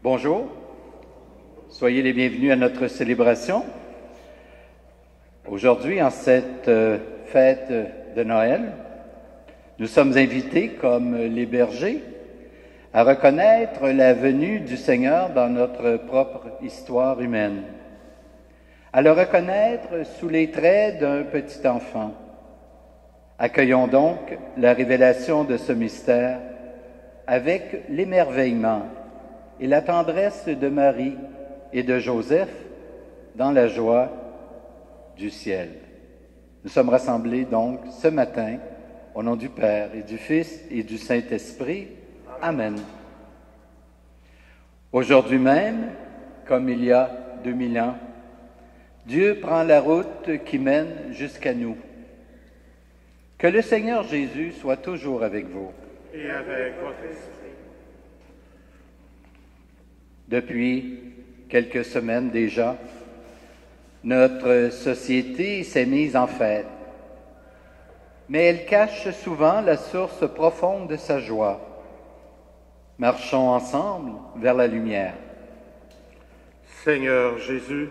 Bonjour, soyez les bienvenus à notre célébration. Aujourd'hui, en cette fête de Noël, nous sommes invités, comme les bergers, à reconnaître la venue du Seigneur dans notre propre histoire humaine, à le reconnaître sous les traits d'un petit enfant. Accueillons donc la révélation de ce mystère avec l'émerveillement et la tendresse de Marie et de Joseph dans la joie du ciel. Nous sommes rassemblés donc ce matin au nom du Père et du Fils et du Saint-Esprit. Amen. Aujourd'hui même, comme il y a 2000 ans, Dieu prend la route qui mène jusqu'à nous. Que le Seigneur Jésus soit toujours avec vous. Et avec votre esprit. Depuis quelques semaines déjà, notre société s'est mise en fête, mais elle cache souvent la source profonde de sa joie. Marchons ensemble vers la lumière. Seigneur Jésus,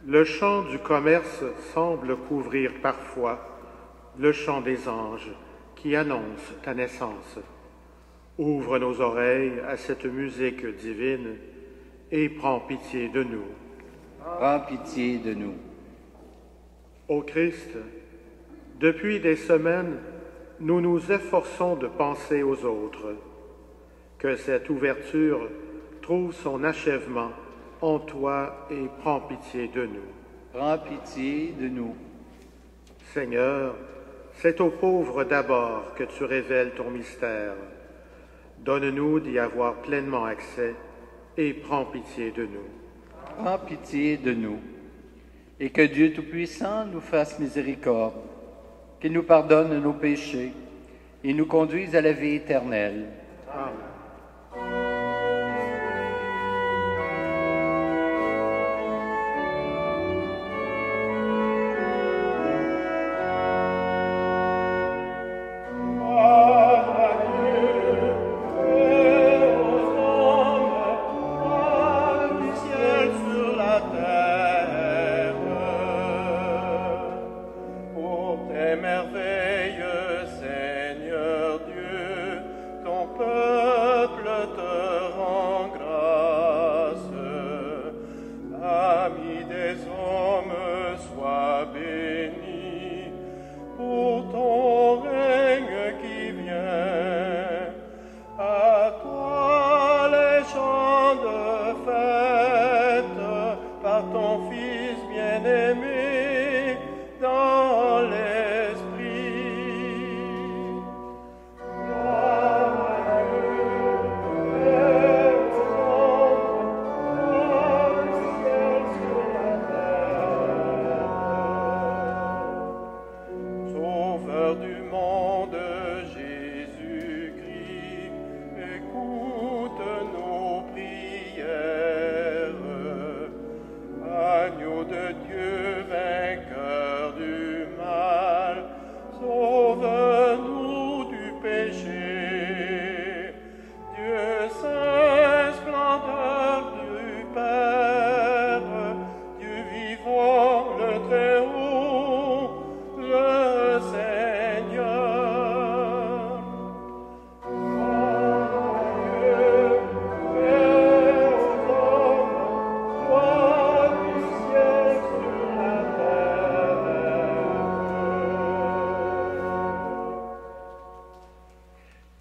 le chant du commerce semble couvrir parfois le chant des anges qui annonce ta naissance. Ouvre nos oreilles à cette musique divine et prends pitié de nous. Prends pitié de nous. Ô Christ, depuis des semaines, nous nous efforçons de penser aux autres. Que cette ouverture trouve son achèvement en toi et prends pitié de nous. Prends pitié de nous. Seigneur, c'est aux pauvres d'abord que tu révèles ton mystère. Donne-nous d'y avoir pleinement accès et prends pitié de nous. Prends pitié de nous. Et que Dieu Tout-Puissant nous fasse miséricorde, qu'il nous pardonne nos péchés et nous conduise à la vie éternelle. Amen.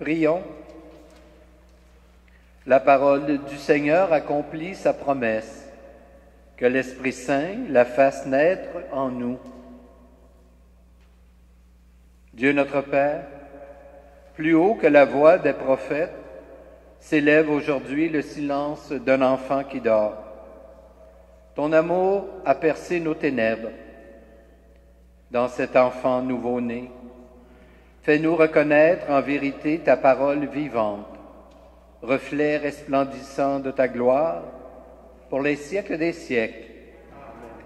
Prions. La parole du Seigneur accomplit sa promesse, que l'Esprit Saint la fasse naître en nous. Dieu notre Père, plus haut que la voix des prophètes, s'élève aujourd'hui le silence d'un enfant qui dort. Ton amour a percé nos ténèbres. Dans cet enfant nouveau-né, fais-nous reconnaître en vérité ta parole vivante, reflet resplendissant de ta gloire, pour les siècles des siècles. Amen.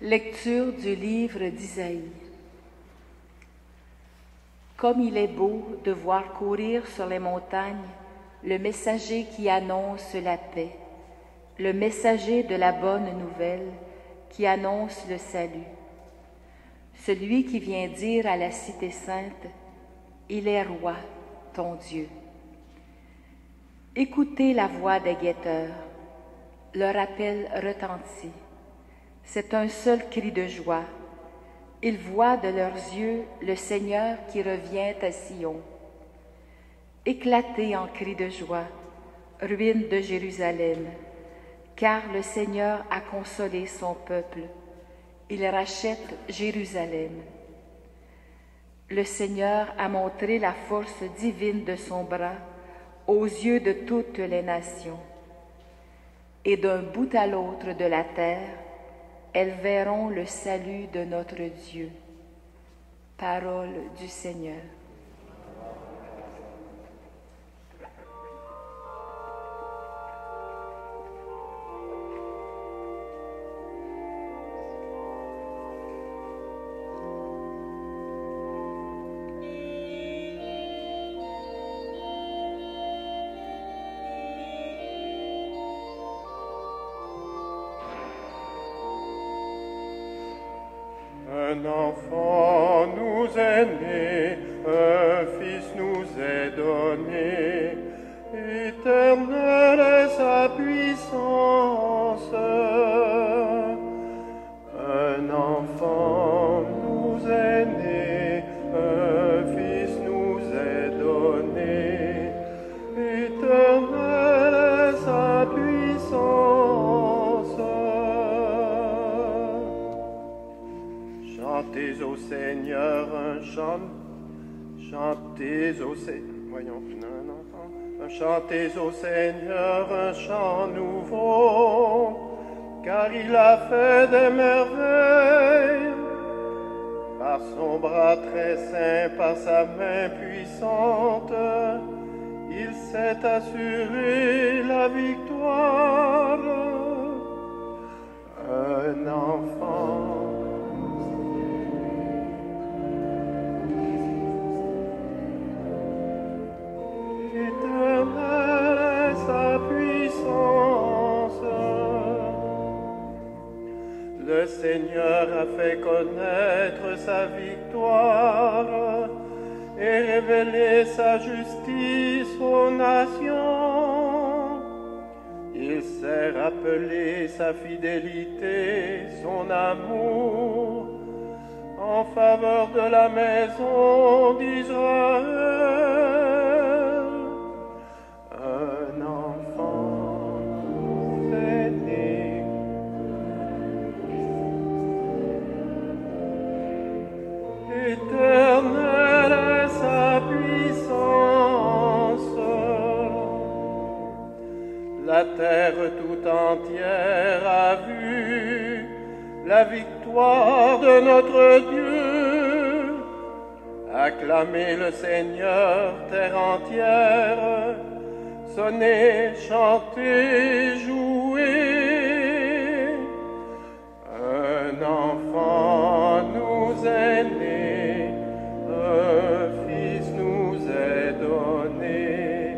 Lecture du livre d'Isaïe. Comme il est beau de voir courir sur les montagnes le messager qui annonce la paix, le messager de la bonne nouvelle qui annonce le salut. Celui qui vient dire à la cité sainte, « Il est roi, ton Dieu ». Écoutez la voix des guetteurs, leur appel retentit. C'est un seul cri de joie. Ils voient de leurs yeux le Seigneur qui revient à Sion. Éclatez en cris de joie, ruines de Jérusalem, car le Seigneur a consolé son peuple. Il rachète Jérusalem. Le Seigneur a montré la force divine de son bras aux yeux de toutes les nations. Et d'un bout à l'autre de la terre, elles verront le salut de notre Dieu. Parole du Seigneur. Un enfant nous est né, un fils nous est donné, éternelle est sa puissance. Un enfant nous est né, un fils nous est donné, éternelle est sa puissance. Chantez au Seigneur un chant, chantez au Seigneur, chantez au Seigneur un chant nouveau, car il a fait des merveilles. Par son bras très saint, par sa main puissante, il s'est assuré la victoire. Un enfant éternelle est sa puissance. Le Seigneur a fait connaître sa victoire et révélé sa justice aux nations. Il s'est rappelé sa fidélité, son amour en faveur de la maison d'Israël. Un enfant est né. Éternelle est sa puissance. La terre tout entière a vu la victoire de notre Dieu. Acclamez le Seigneur, terre entière. Sonnez, chantez, jouez. Un enfant nous est né, un fils nous est donné.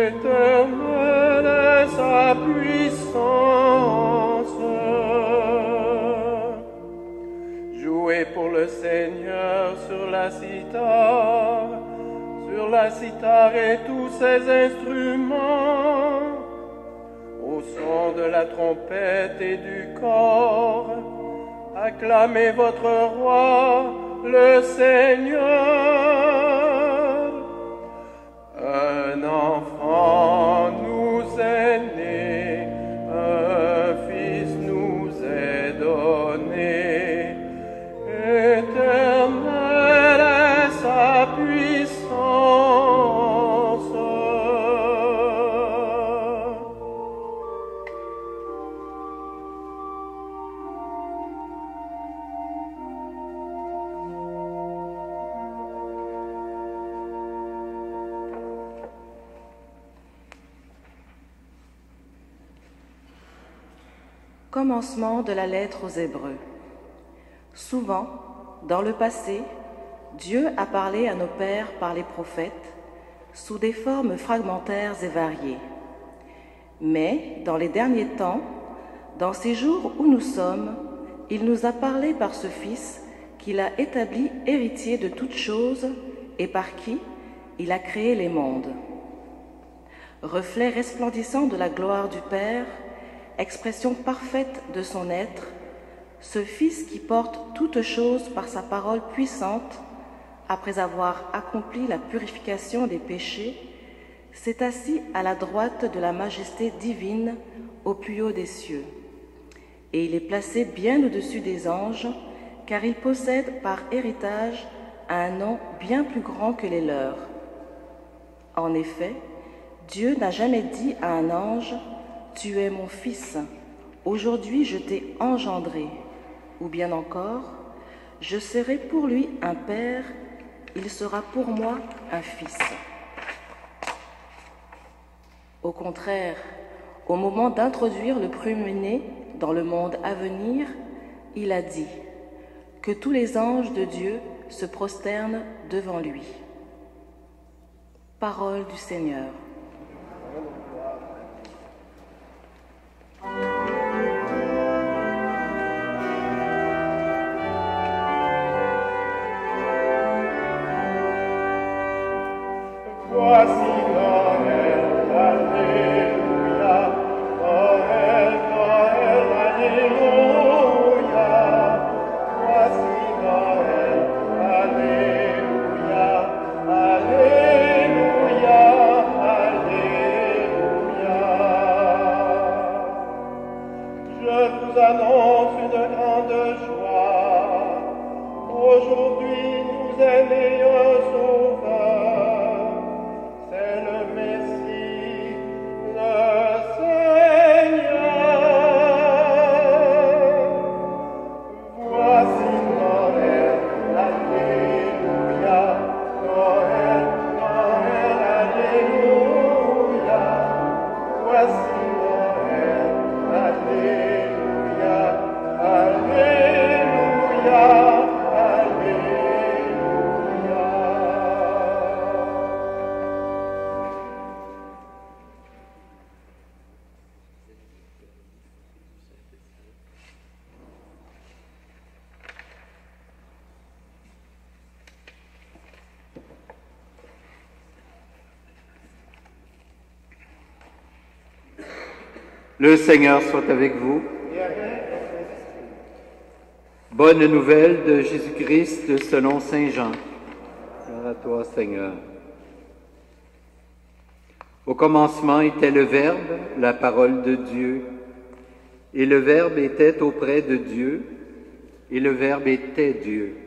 Éternelle est sa puissance. Jouez pour le Seigneur sur la cithare et tous ses instruments, au son de la trompette et du cor, acclamez votre roi, le Seigneur. Un enfant nous est né, un fils nous est donné, éternelle est sa puissance. Commencement de la lettre aux Hébreux. Souvent, dans le passé, Dieu a parlé à nos pères par les prophètes sous des formes fragmentaires et variées. Mais, dans les derniers temps, dans ces jours où nous sommes, il nous a parlé par ce Fils qu'il a établi héritier de toutes choses et par qui il a créé les mondes. Reflet resplendissant de la gloire du Père, expression parfaite de son être, ce Fils qui porte toutes choses par sa parole puissante, après avoir accompli la purification des péchés, s'est assis à la droite de la majesté divine au plus haut des cieux. Et il est placé bien au-dessus des anges, car il possède par héritage un nom bien plus grand que les leurs. En effet, Dieu n'a jamais dit à un ange « Tu es mon fils, aujourd'hui je t'ai engendré », ou bien encore « Je serai pour lui un père, il sera pour moi un fils ». Au contraire, au moment d'introduire le premier-né dans le monde à venir, il a dit que tous les anges de Dieu se prosternent devant lui. Parole du Seigneur. Voici Noël, Alléluia, Noël, Noël, Alléluia. Voici Noël, Alléluia, Alléluia, Alléluia. Je vous annonce une grande joie. Aujourd'hui nous est né un sauveur. C'est le Messie, le Seigneur. Voici Noël, Alléluia, Noël, Noël, Alléluia. Voici Noël, Alléluia, Alléluia, Alléluia. Le Seigneur soit avec vous. Bonne nouvelle de Jésus-Christ selon saint Jean. Gloire à toi, Seigneur. Au commencement était le Verbe, la parole de Dieu. Et le Verbe était auprès de Dieu, et le Verbe était Dieu.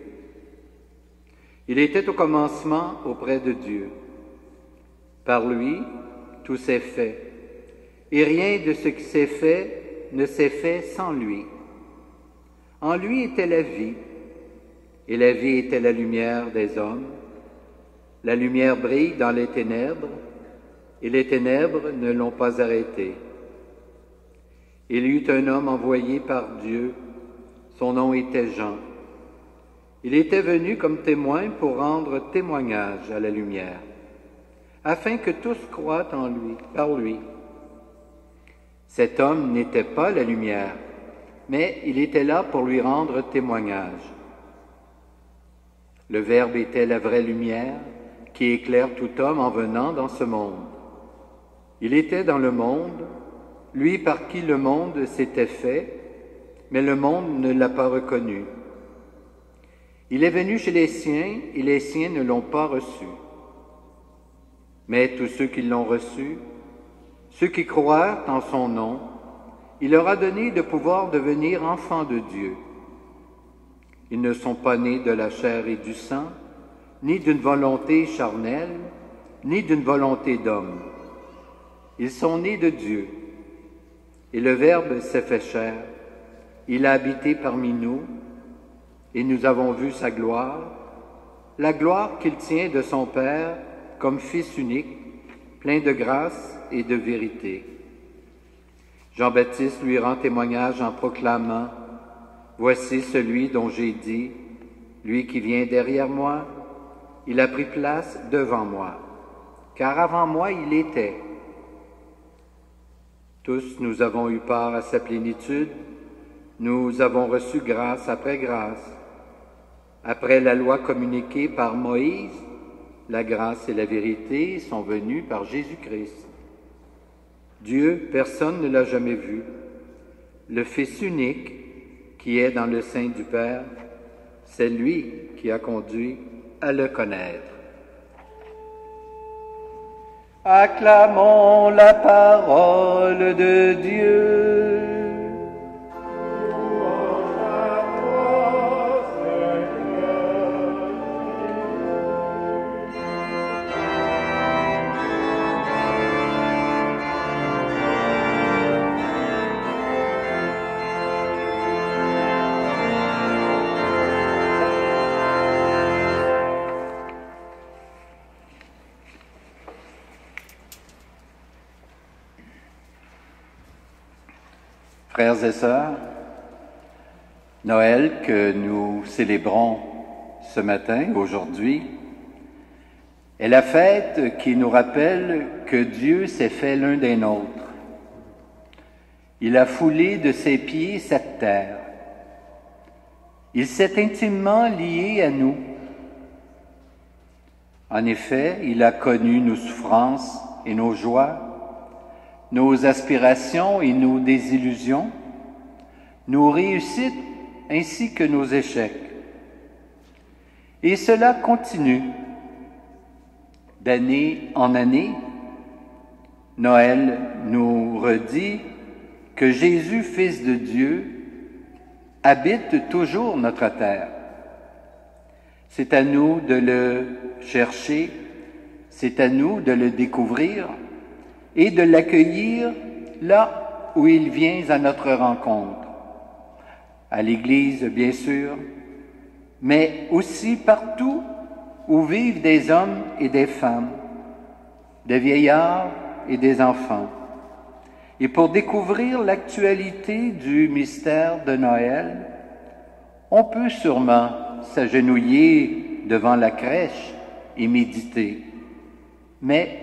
Il était au commencement auprès de Dieu. Par lui, tout s'est fait. Et rien de ce qui s'est fait ne s'est fait sans lui. En lui était la vie, et la vie était la lumière des hommes. La lumière brille dans les ténèbres, et les ténèbres ne l'ont pas arrêtée. Il y eut un homme envoyé par Dieu, son nom était Jean. Il était venu comme témoin pour rendre témoignage à la lumière, afin que tous croient en lui, par lui. Cet homme n'était pas la lumière, mais il était là pour lui rendre témoignage. Le Verbe était la vraie lumière qui éclaire tout homme en venant dans ce monde. Il était dans le monde, lui par qui le monde s'était fait, mais le monde ne l'a pas reconnu. Il est venu chez les siens, et les siens ne l'ont pas reçu. Mais tous ceux qui l'ont reçu, ceux qui croirent en son nom, il leur a donné de pouvoir devenir enfants de Dieu. Ils ne sont pas nés de la chair et du sang, ni d'une volonté charnelle, ni d'une volonté d'homme. Ils sont nés de Dieu. Et le Verbe s'est fait chair. Il a habité parmi nous, et nous avons vu sa gloire, la gloire qu'il tient de son Père comme Fils unique, plein de grâce et de vérité. Jean-Baptiste lui rend témoignage en proclamant « Voici celui dont j'ai dit, lui qui vient derrière moi, il a pris place devant moi, car avant moi il était. » Tous nous avons eu part à sa plénitude, nous avons reçu grâce après grâce. Après la loi communiquée par Moïse, la grâce et la vérité sont venues par Jésus-Christ. Dieu, personne ne l'a jamais vu. Le Fils unique, qui est dans le sein du Père, c'est lui qui a conduit à le connaître. Acclamons la parole de Dieu. Frères et sœurs, Noël que nous célébrons ce matin, aujourd'hui, est la fête qui nous rappelle que Dieu s'est fait l'un des nôtres. Il a foulé de ses pieds cette terre. Il s'est intimement lié à nous. En effet, il a connu nos souffrances et nos joies, nos aspirations et nos désillusions, nos réussites ainsi que nos échecs. Et cela continue. D'année en année, Noël nous redit que Jésus, Fils de Dieu, habite toujours notre terre. C'est à nous de le chercher, c'est à nous de le découvrir, et de l'accueillir là où il vient à notre rencontre. À l'Église, bien sûr, mais aussi partout où vivent des hommes et des femmes, des vieillards et des enfants. Et pour découvrir l'actualité du mystère de Noël, on peut sûrement s'agenouiller devant la crèche et méditer. Mais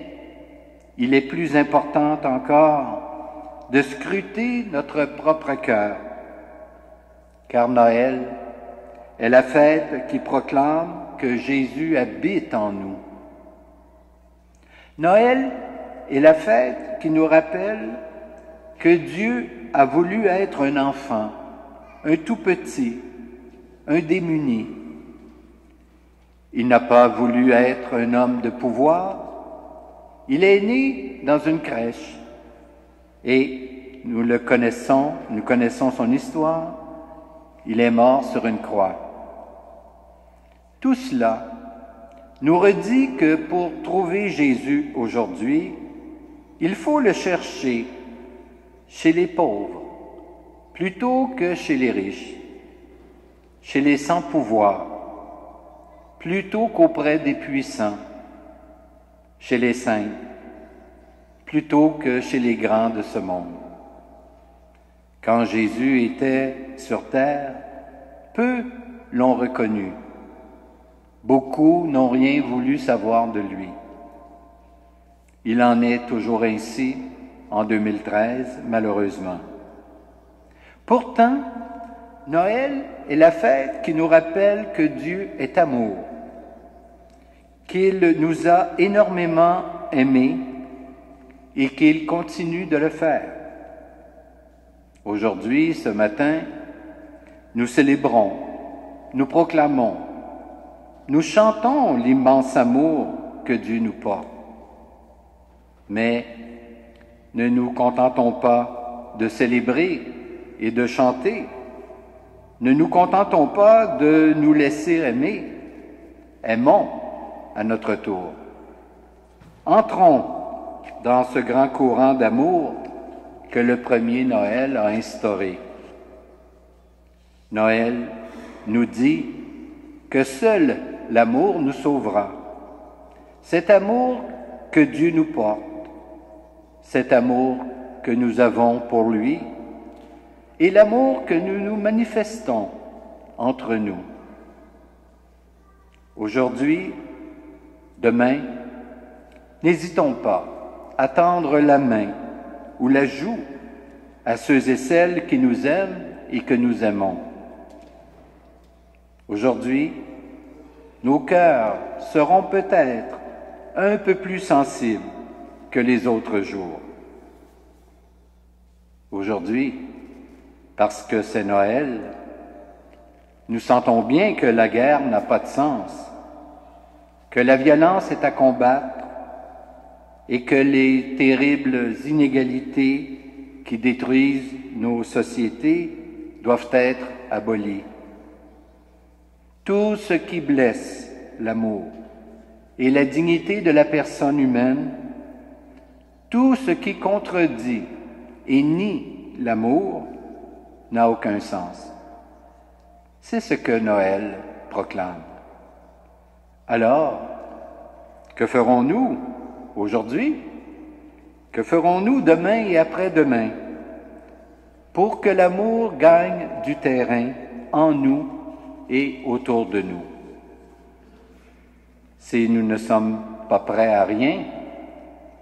il est plus important encore de scruter notre propre cœur, car Noël est la fête qui proclame que Jésus habite en nous. Noël est la fête qui nous rappelle que Dieu a voulu être un enfant, un tout petit, un démuni. Il n'a pas voulu être un homme de pouvoir. Il est né dans une crèche et nous connaissons son histoire. Il est mort sur une croix. Tout cela nous redit que pour trouver Jésus aujourd'hui, il faut le chercher chez les pauvres plutôt que chez les riches, chez les sans pouvoir plutôt qu'auprès des puissants, chez les saints, plutôt que chez les grands de ce monde. Quand Jésus était sur terre, peu l'ont reconnu. Beaucoup n'ont rien voulu savoir de lui. Il en est toujours ainsi en 2013, malheureusement. Pourtant, Noël est la fête qui nous rappelle que Dieu est amour, qu'il nous a énormément aimés et qu'il continue de le faire. Aujourd'hui, ce matin, nous célébrons, nous proclamons, nous chantons l'immense amour que Dieu nous porte. Mais ne nous contentons pas de célébrer et de chanter. Ne nous contentons pas de nous laisser aimer. Aimons à notre tour. Entrons dans ce grand courant d'amour que le premier Noël a instauré. Noël nous dit que seul l'amour nous sauvera. Cet amour que Dieu nous porte, cet amour que nous avons pour lui et l'amour que nous nous manifestons entre nous. Aujourd'hui, demain, n'hésitons pas à tendre la main ou la joue à ceux et celles qui nous aiment et que nous aimons. Aujourd'hui, nos cœurs seront peut-être un peu plus sensibles que les autres jours. Aujourd'hui, parce que c'est Noël, nous sentons bien que la guerre n'a pas de sens, que la violence est à combattre et que les terribles inégalités qui détruisent nos sociétés doivent être abolies. Tout ce qui blesse l'amour et la dignité de la personne humaine, tout ce qui contredit et nie l'amour n'a aucun sens. C'est ce que Noël proclame. Alors, que ferons-nous aujourd'hui? Que ferons-nous demain et après-demain pour que l'amour gagne du terrain en nous et autour de nous? Si nous ne sommes pas prêts à rien,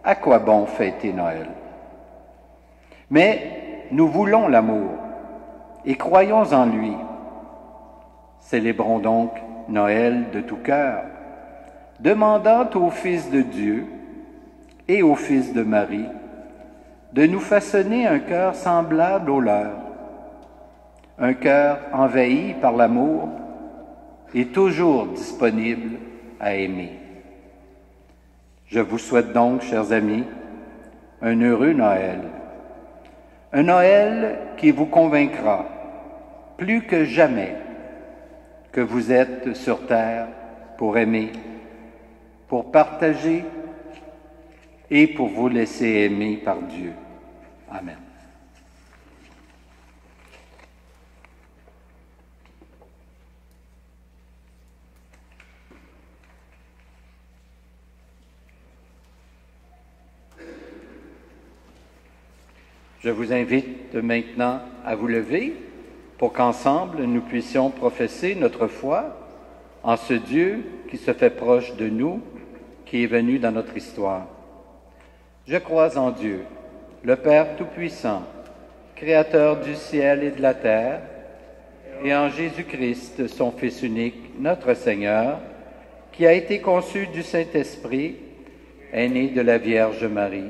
à quoi bon fêter Noël? Mais nous voulons l'amour et croyons en lui. Célébrons donc Noël de tout cœur, demandant au Fils de Dieu et au Fils de Marie de nous façonner un cœur semblable au leur, un cœur envahi par l'amour et toujours disponible à aimer. Je vous souhaite donc, chers amis, un heureux Noël, un Noël qui vous convaincra plus que jamais que vous êtes sur terre pour aimer, pour partager et pour vous laisser aimer par Dieu. Amen. Je vous invite maintenant à vous lever pour qu'ensemble nous puissions professer notre foi en ce Dieu qui se fait proche de nous, qui est venu dans notre histoire. Je crois en Dieu, le Père Tout-Puissant, Créateur du ciel et de la terre, et en Jésus-Christ, son Fils unique, notre Seigneur, qui a été conçu du Saint-Esprit, est né de la Vierge Marie,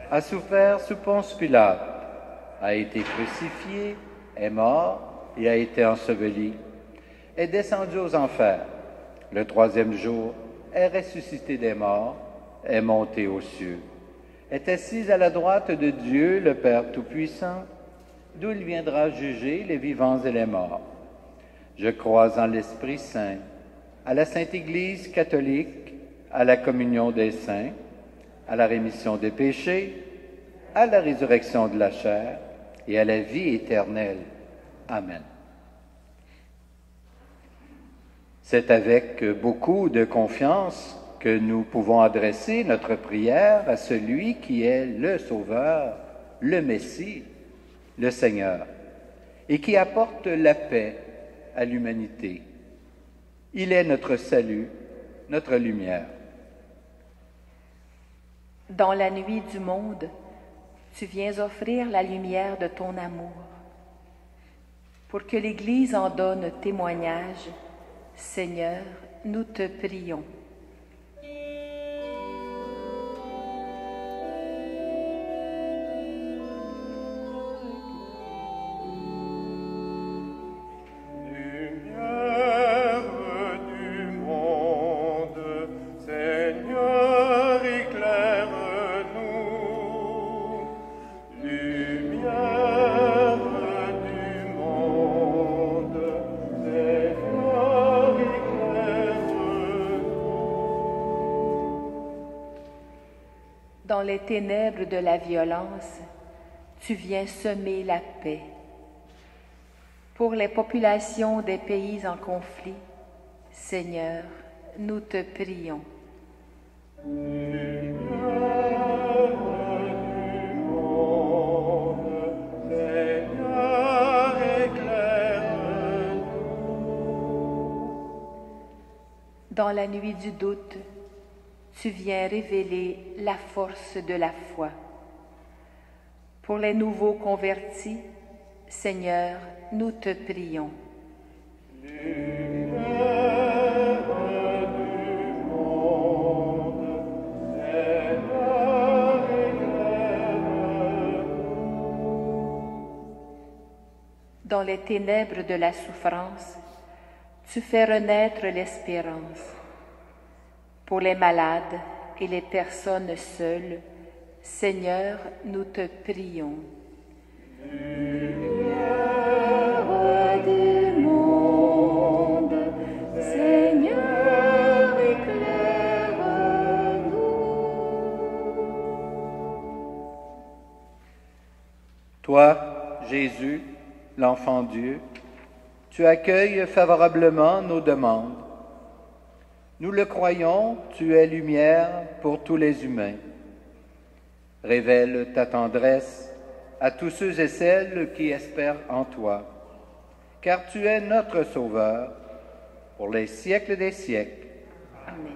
a souffert sous Ponce Pilate, a été crucifié, est mort et a été enseveli, est descendu aux enfers. Le troisième jour, est ressuscité des morts, est monté aux cieux, est assis à la droite de Dieu, le Père Tout-Puissant, d'où il viendra juger les vivants et les morts. Je crois en l'Esprit Saint, à la Sainte Église catholique, à la communion des saints, à la rémission des péchés, à la résurrection de la chair et à la vie éternelle. Amen. C'est avec beaucoup de confiance que nous pouvons adresser notre prière à celui qui est le Sauveur, le Messie, le Seigneur, et qui apporte la paix à l'humanité. Il est notre salut, notre lumière. Dans la nuit du monde, tu viens offrir la lumière de ton amour. Pour que l'Église en donne témoignage, Seigneur, nous te prions. Dans les ténèbres de la violence, tu viens semer la paix. Pour les populations des pays en conflit, Seigneur, nous te prions. Lumière du monde, Dans la nuit du doute, tu viens révéler la force de la foi. Pour les nouveaux convertis, Seigneur, nous te prions. Dans les ténèbres de la souffrance, tu fais renaître l'espérance. Pour les malades et les personnes seules, Seigneur, nous te prions. Lumière du monde, Seigneur, éclaire-nous. Toi, Jésus, l'enfant Dieu, tu accueilles favorablement nos demandes. Nous le croyons, tu es lumière pour tous les humains. Révèle ta tendresse à tous ceux et celles qui espèrent en toi, car tu es notre Sauveur pour les siècles des siècles. Amen.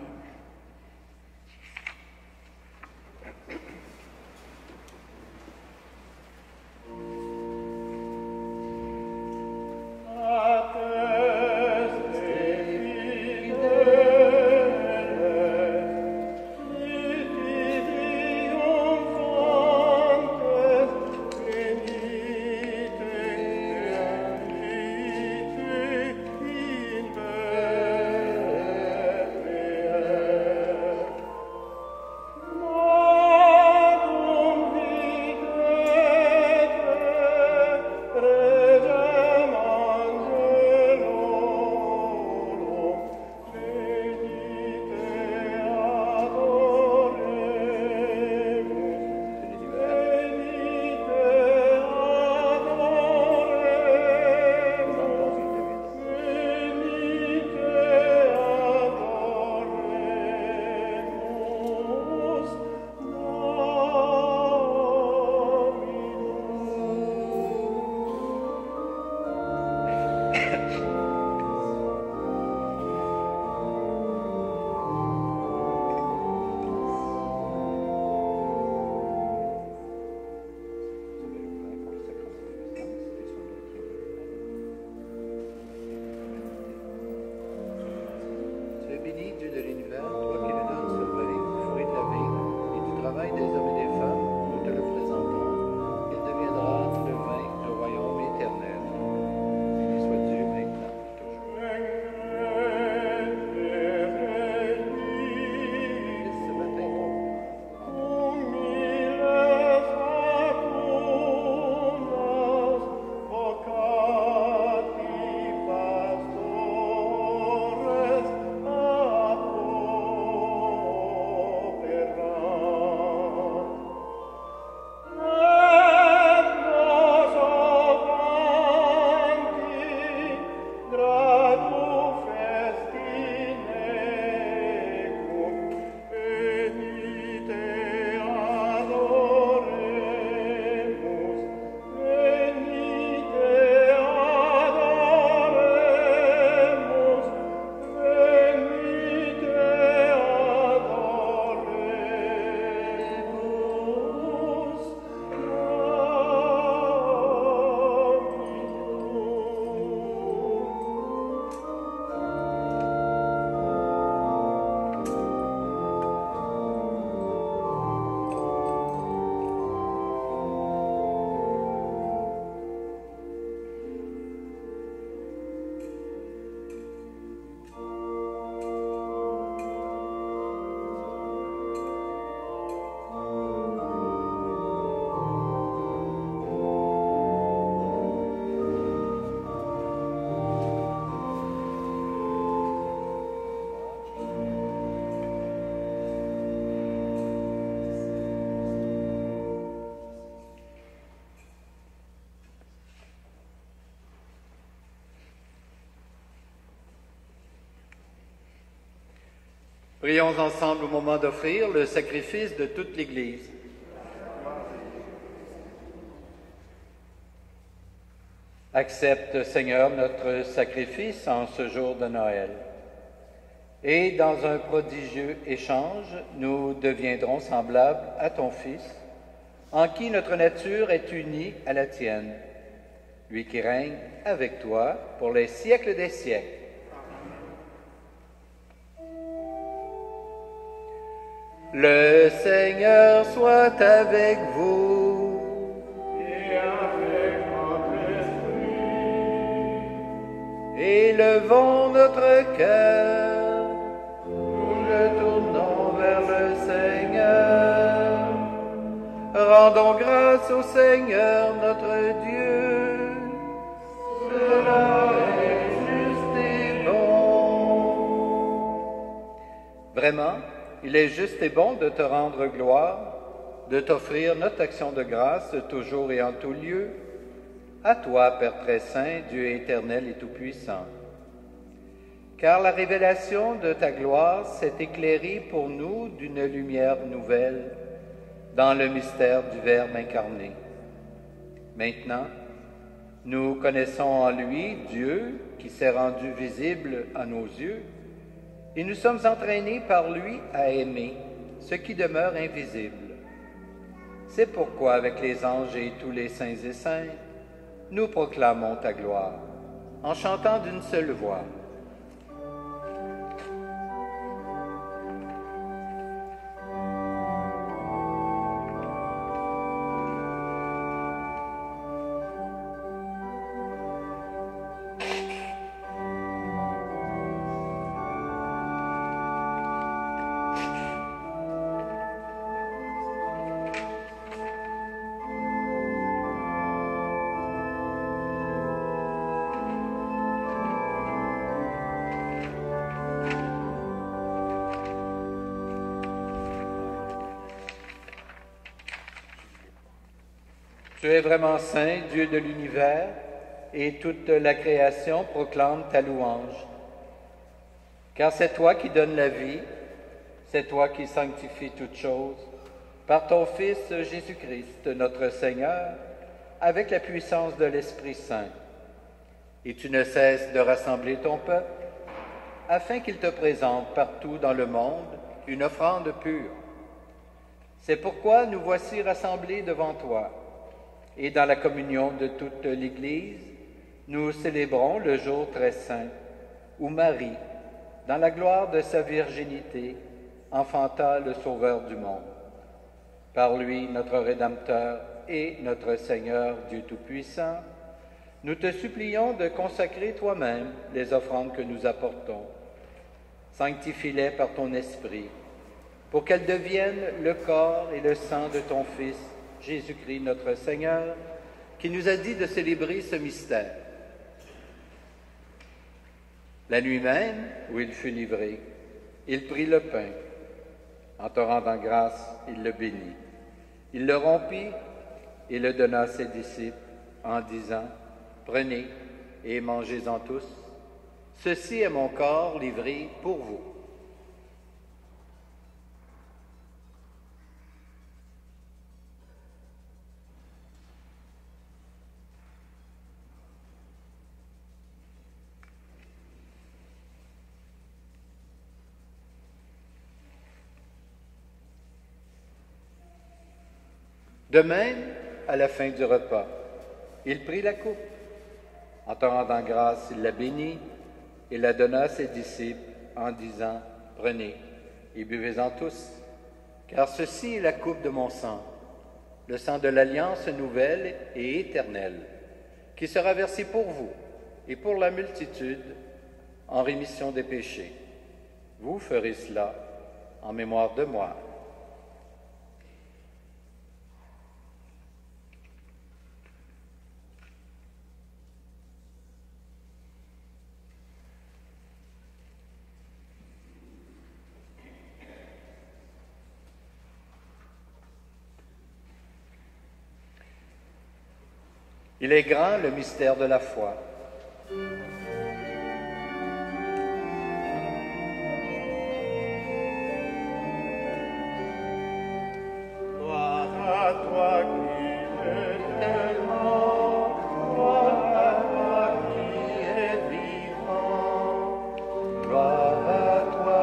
Béni Dieu de l'univers, toi qui nous donnes ce vin, fruit de la vie, et du travail des hommes et des femmes, nous te le présentons. Il deviendra le vin du royaume éternel. Béni soit Dieu maintenant et toujours. Laisse ce matin Prions ensemble au moment d'offrir le sacrifice de toute l'Église. Accepte, Seigneur, notre sacrifice en ce jour de Noël. Et dans un prodigieux échange, nous deviendrons semblables à ton Fils, en qui notre nature est unie à la tienne, lui qui règne avec toi pour les siècles des siècles. Le Seigneur soit avec vous. Et avec votre esprit, Élevons notre cœur, nous le tournons vers le Seigneur. Rendons grâce au Seigneur notre Dieu. Cela est juste et bon. Vraiment, il est juste et bon de te rendre gloire, de t'offrir notre action de grâce toujours et en tout lieu. À toi, Père très saint, Dieu éternel et tout-puissant. Car la révélation de ta gloire s'est éclairée pour nous d'une lumière nouvelle dans le mystère du Verbe incarné. Maintenant, nous connaissons en lui Dieu qui s'est rendu visible à nos yeux, et nous sommes entraînés par lui à aimer ce qui demeure invisible. C'est pourquoi, avec les anges et tous les saints et saintes, nous proclamons ta gloire, en chantant d'une seule voix. Tu es vraiment saint, Dieu de l'univers, et toute la création proclame ta louange. Car c'est toi qui donnes la vie, c'est toi qui sanctifies toutes choses, par ton Fils Jésus-Christ, notre Seigneur, avec la puissance de l'Esprit Saint. Et tu ne cesses de rassembler ton peuple, afin qu'il te présente partout dans le monde une offrande pure. C'est pourquoi nous voici rassemblés devant toi. Et dans la communion de toute l'Église, nous célébrons le jour très saint, où Marie, dans la gloire de sa virginité, enfanta le Sauveur du monde. Par lui, notre Rédempteur et notre Seigneur, Dieu Tout-Puissant, nous te supplions de consacrer toi-même les offrandes que nous apportons. Sanctifie-les par ton Esprit, pour qu'elles deviennent le corps et le sang de ton Fils, Jésus-Christ, notre Seigneur, qui nous a dit de célébrer ce mystère. La nuit même où il fut livré, il prit le pain. En te rendant grâce, il le bénit. Il le rompit et le donna à ses disciples en disant, « Prenez et mangez-en tous. Ceci est mon corps livré pour vous. » De même, à la fin du repas, il prit la coupe. En te rendant grâce, il la bénit et la donna à ses disciples en disant, « Prenez et buvez-en tous, car ceci est la coupe de mon sang, le sang de l'alliance nouvelle et éternelle, qui sera versé pour vous et pour la multitude en rémission des péchés. Vous ferez cela en mémoire de moi. » Il est grand le mystère de la foi. gloire à toi qui es tellement, gloire à toi qui es vivant, Gloire à toi,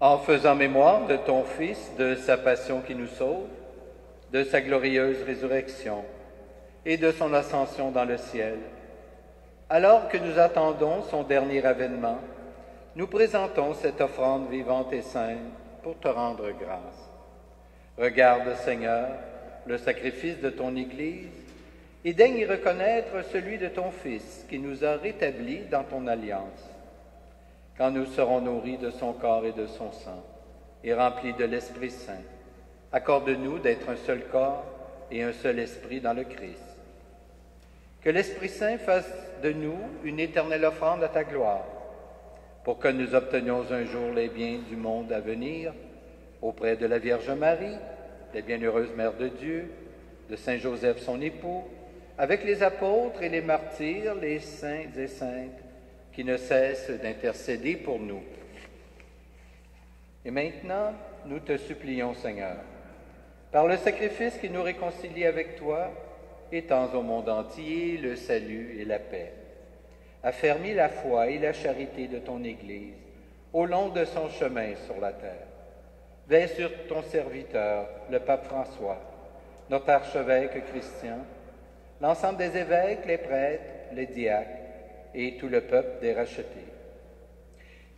En faisant mémoire de ton Fils, de sa passion qui nous sauve, de sa glorieuse résurrection et de son ascension dans le ciel, alors que nous attendons son dernier avènement, nous présentons cette offrande vivante et sainte pour te rendre grâce. Regarde, Seigneur, le sacrifice de ton Église et daigne y reconnaître celui de ton Fils qui nous a rétablis dans ton alliance. Quand nous serons nourris de son corps et de son sang et remplis de l'Esprit Saint, accorde-nous d'être un seul corps et un seul esprit dans le Christ. Que l'Esprit Saint fasse de nous une éternelle offrande à ta gloire, pour que nous obtenions un jour les biens du monde à venir, auprès de la Vierge Marie, la bienheureuse Mère de Dieu, de Saint Joseph son époux, avec les apôtres et les martyrs, les saints et saintes, qui ne cessent d'intercéder pour nous. Et maintenant, nous te supplions, Seigneur, par le sacrifice qui nous réconcilie avec toi, étends au monde entier le salut et la paix. Affermis la foi et la charité de ton Église au long de son chemin sur la terre. Veille sur ton serviteur, le pape François, notre archevêque Christian, l'ensemble des évêques, les prêtres, les diacres et tout le peuple des rachetés.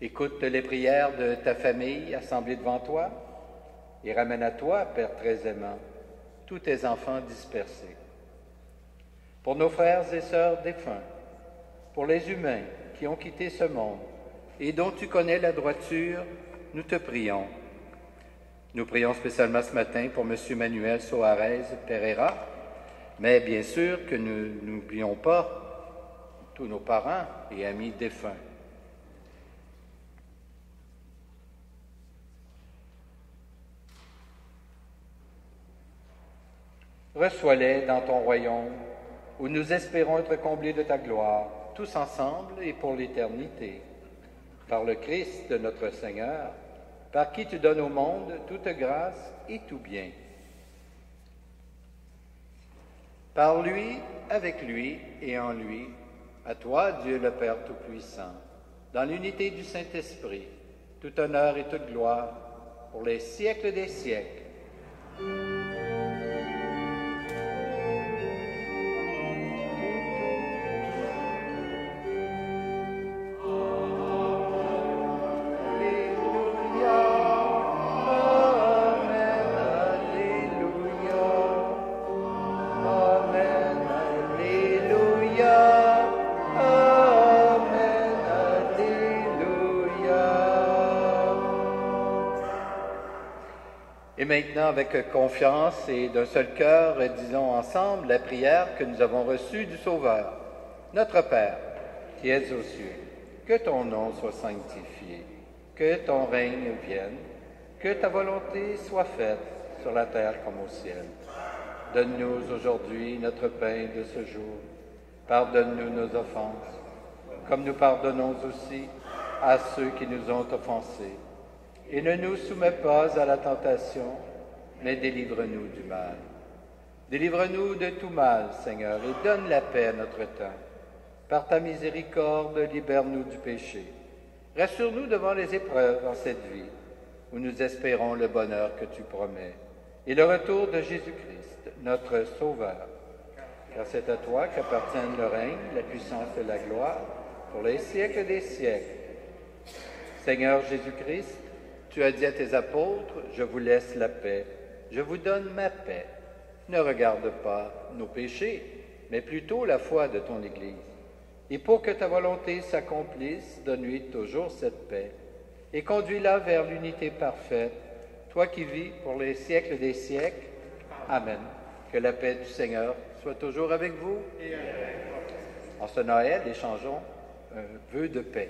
Écoute les prières de ta famille assemblée devant toi et ramène à toi, Père très aimant, tous tes enfants dispersés. Pour nos frères et sœurs défunts, pour les humains qui ont quitté ce monde et dont tu connais la droiture, nous te prions. Nous prions spécialement ce matin pour M. Manuel Soares Pereira, mais bien sûr que nous n'oublions pas tous nos parents et amis défunts. Reçois-les dans ton royaume, où nous espérons être comblés de ta gloire, tous ensemble et pour l'éternité. Par le Christ de notre Seigneur, par qui tu donnes au monde toute grâce et tout bien. Par lui, avec lui et en lui, à toi, Dieu le Père Tout-Puissant, dans l'unité du Saint-Esprit, tout honneur et toute gloire, pour les siècles des siècles. Et maintenant, avec confiance et d'un seul cœur, disons ensemble la prière que nous avons reçue du Sauveur. Notre Père, qui es aux cieux, que ton nom soit sanctifié, que ton règne vienne, que ta volonté soit faite sur la terre comme au ciel. Donne-nous aujourd'hui notre pain de ce jour. Pardonne-nous nos offenses, comme nous pardonnons aussi à ceux qui nous ont offensés. Et ne nous soumets pas à la tentation, mais délivre-nous du mal. Délivre-nous de tout mal, Seigneur, et donne la paix à notre temps. Par ta miséricorde, libère-nous du péché. Rassure-nous devant les épreuves en cette vie, où nous espérons le bonheur que tu promets, et le retour de Jésus-Christ, notre Sauveur. Car c'est à toi qu'appartiennent le règne, la puissance et la gloire, pour les siècles des siècles. Seigneur Jésus-Christ, tu as dit à tes apôtres, « Je vous laisse la paix, je vous donne ma paix. Ne regarde pas nos péchés, mais plutôt la foi de ton Église. Et pour que ta volonté s'accomplisse, donne-lui toujours cette paix, et conduis-la vers l'unité parfaite, toi qui vis pour les siècles des siècles. Amen. Que la paix du Seigneur soit toujours avec vous. En ce Noël, échangeons un vœu de paix.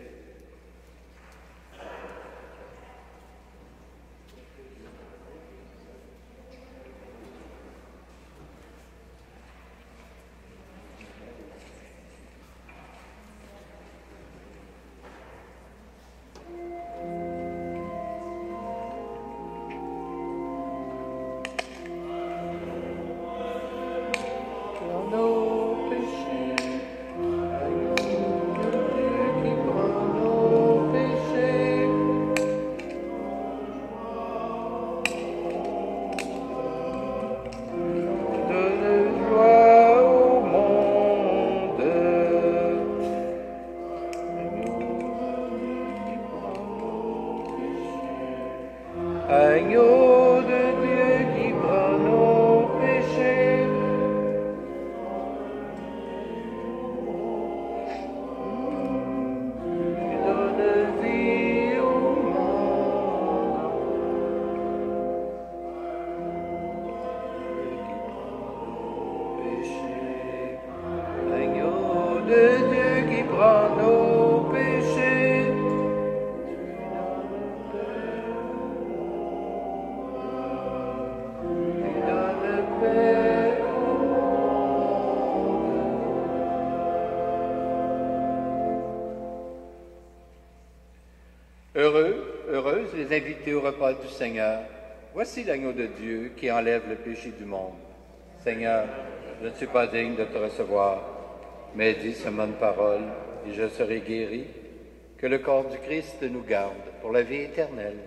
Nos péchés, qui prend Agneau de Dieu qui prend nos péchés, qui donne vie au monde. Qui prend nos péchés. Agneau de Dieu qui prend nos péchés. Heureuses les invités au repas du Seigneur. Voici l'agneau de Dieu qui enlève le péché du monde. Seigneur, je ne suis pas digne de te recevoir, mais dis seulement une parole et je serai guéri. Que le corps du Christ nous garde pour la vie éternelle.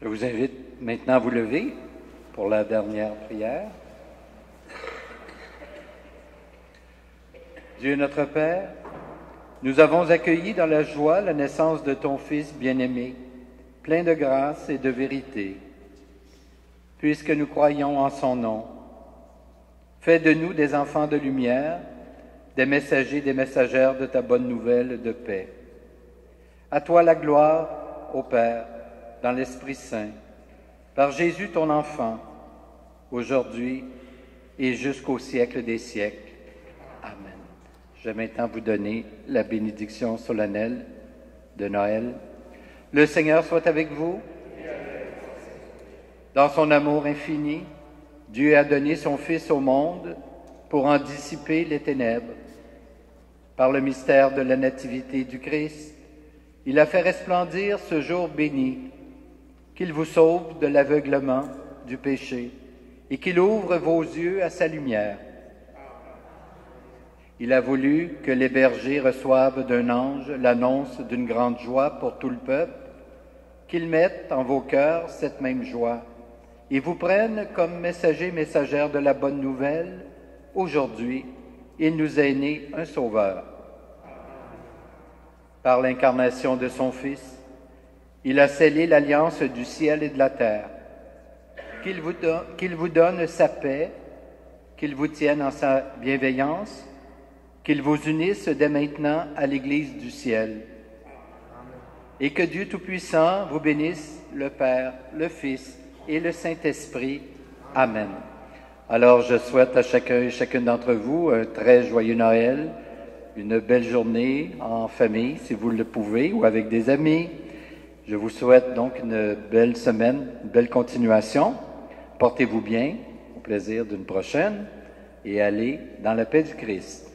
Je vous invite maintenant à vous lever pour la dernière prière. Dieu notre Père, nous avons accueilli dans la joie la naissance de ton Fils bien-aimé, plein de grâce et de vérité. Puisque nous croyons en son nom, fais de nous des enfants de lumière, des messagers, des messagères de ta bonne nouvelle de paix. À toi la gloire, ô Père, dans l'Esprit Saint, par Jésus ton enfant, aujourd'hui et jusqu'au siècle des siècles. Amen. Je vais maintenant vous donner la bénédiction solennelle de Noël. Le Seigneur soit avec vous. Dans son amour infini, Dieu a donné son Fils au monde pour en dissiper les ténèbres. Par le mystère de la nativité du Christ, il a fait resplendir ce jour béni, qu'il vous sauve de l'aveuglement du péché et qu'il ouvre vos yeux à sa lumière. Il a voulu que les bergers reçoivent d'un ange l'annonce d'une grande joie pour tout le peuple, qu'ils mettent en vos cœurs cette même joie et vous prennent comme messagers, messagères de la bonne nouvelle. Aujourd'hui, il nous est né un Sauveur. Par l'incarnation de son Fils, il a scellé l'alliance du ciel et de la terre. Qu'il vous donne sa paix, qu'il vous tienne en sa bienveillance, qu'il vous unisse dès maintenant à l'Église du ciel. Et que Dieu Tout-Puissant vous bénisse, le Père, le Fils et le Saint-Esprit. Amen. Alors, je souhaite à chacun et chacune d'entre vous un très joyeux Noël, une belle journée en famille, si vous le pouvez, ou avec des amis. Je vous souhaite donc une belle semaine, une belle continuation. Portez-vous bien, au plaisir d'une prochaine, et allez dans la paix du Christ.